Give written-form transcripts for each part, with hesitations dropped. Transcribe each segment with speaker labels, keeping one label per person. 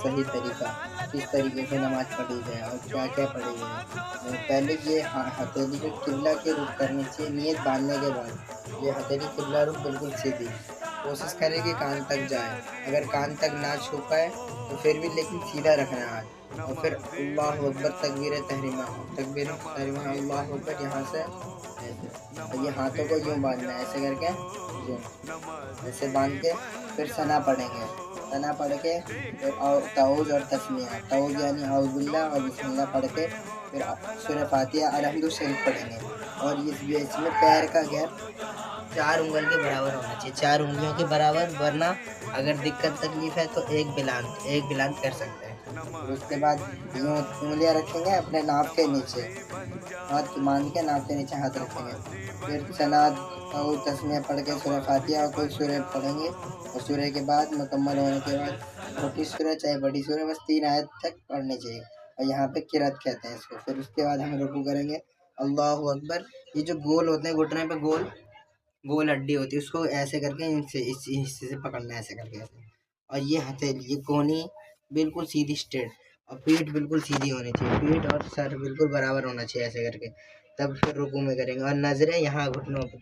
Speaker 1: صحیح طریقہ، کس طریقے سے نماز پڑھی جائے اور کیا کیا پڑھی جائے۔ پہلے یہ ہتھیلی کو قبلہ کے رخ کرنی چاہیے نیت باندھنے کے بعد۔ یہ ہتھیلی قبلہ رخ بالکل سیدھی، کوشش کرے کہ کان تک جائے، اگر کان تک نہ چھو پائے تو پھر بھی لیکن سیدھا رکھنا ہے ہاتھ۔ اور پھر اللہ اکبر تکبیر تحریمہ، اللہ اکبر یہاں سے ایسے، اور یہ ہاتھوں کو یوں باندھنا ہے ایسے کر کے، یوں ایسے باندھ کے پھر ثنا پڑھیں گے، ثنا پڑھ کے پھر تعوذ اور تسمیہ، تعوذ یعنی اعوذ باللہ اور بسم اللہ پڑھ کے پھر سورہ فاتحہ الحمد شریف پڑھیں گے۔ اور اس میں پیر کا گیپ 4 انگل کے برابر ہونا چاہیے، 4 انگلیوں کے برابر، ورنہ اگر دقت تکلیف ہے تو ایک بلانت کر سکتے ہیں۔ پھر اس کے بعد یوں انگلیاں رکھیں گے اپنے ناف کے نیچے، ہاتھ باندھ کے ناف کے نیچے ہاتھ رکھیں گے، پھر سناد اور تسمیہ پڑھ کے سورہ فاتحہ اور کوئی سورہ پڑھیں گے، اور سورہ کے بعد مکمل ہونے کے بعد چھوٹی سورہ چاہے بڑی سورہ بس 3 آیت تک پڑھنی چاہیے، اور یہاں پہ قرات کہتے ہیں اس کو۔ پھر اس کے بعد ہم رکوع کریں گے، اللہ اکبر۔ یہ جو گول ہوتے ہیں گھٹنے پہ گول ہڈی ہوتی ہے، اس کو ایسے کر کے اس حصے سے پکڑنا ہے ایسے کر کے ایسے، اور یہ ہتھیلی یہ کونی بالکل سیدھی اسٹریٹ، اور پیٹھ بالکل سیدھی ہونی چاہیے، پیٹھ اور سر بالکل برابر ہونا چاہیے ایسے کر کے، تب پھر رکوع میں کریں گے، اور نظریں یہاں گھٹنوں پہ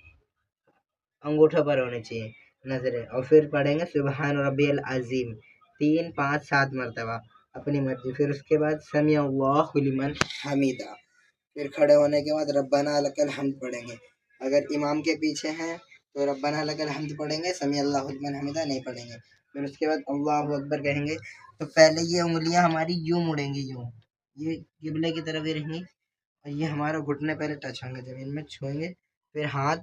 Speaker 1: انگوٹھوں پر ہونی چاہیے نظریں، اور پھر پڑھیں گے سبحان ربی العظیم 3 5 7 مرتبہ اپنی مرضی۔ پھر اس کے بعد سمیع اللہ لمن حمیدہ، پھر کھڑے ہونے کے بعد ربنا لک الحمد پڑھیں گے، اگر امام کے پیچھے ہیں تو ربنا لک الحمد پڑھیں گے، سمیع اللہ لمن حمیدہ نہیں پڑھیں گے۔ پھر اس کے بعد اللہ اکبر کہیں گے، تو پہلے یہ انگلیاں ہماری یوں مڑیں گی، یوں یہ قبلے کی طرف ہی رہیں گی، اور یہ ہمارا گھٹنے پہلے ٹچ ہوں گے زمین میں، چھوئیں گے، پھر ہاتھ،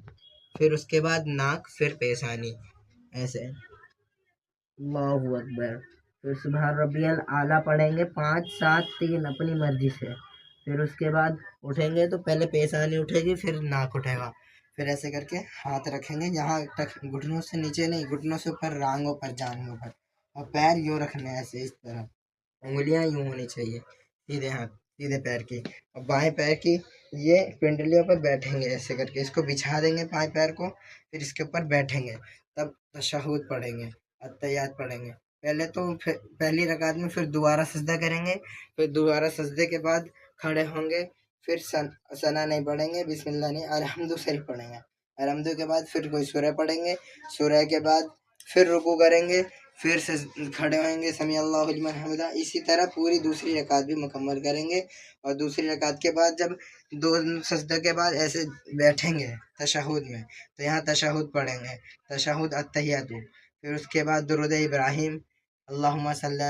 Speaker 1: پھر اس کے بعد ناک، پھر پیشانی ایسے، اللہ اکبر۔ پھر سبحان ربی الاعلیٰ پڑھیں گے 5 7 3 اپنی مرضی سے۔ پھر اس کے بعد اٹھیں گے تو پہلے پیشانی اٹھے گی، پھر ناک اٹھے گا، پھر ایسے کر کے ہاتھ رکھیں گے یہاں تک، گھٹنوں سے نیچے نہیں، گھٹنوں سے اوپر، رانگوں پر، جانگوں پر، اور پیر یوں رکھنے ہیں ایسے، اس طرح انگلیاں یوں ہونی چاہیے سیدھے ہاتھ سیدھے پیر کی، اور بائیں پیر کی یہ پنڈلیوں پر بیٹھیں گے ایسے کر کے، اس کو بچھا دیں گے بائیں پیر کو، پھر اس کے اوپر بیٹھیں گے، تب تشہد پڑھیں گے، التحیات پڑھیں گے پہلے تو، پھر پہلی رکعت میں پھر دوبارہ سجدہ کریں گے، پھر دوبارہ سجدے کے بعد کھڑے ہوں گے، پھر ثنا نہیں پڑھیں گے، بسم اللہ نہیں، الحمد شریف پڑھیں گے، الحمد کے بعد پھر کوئی سورہ پڑھیں گے، سورہ کے بعد پھر رکوع کریں گے، پھر کھڑے ہوئیں گے، سمیع اللہ لمن حمیدہ، اسی طرح پوری دوسری رکعت بھی مکمل کریں گے، اور دوسری رکعت کے بعد جب 2 سجدہ کے بعد ایسے بیٹھیں گے تشہد میں، تو یہاں تشہد پڑھیں گے، تشہد التحیات، پھر اس کے بعد درود ابراہیم، اللہم صلی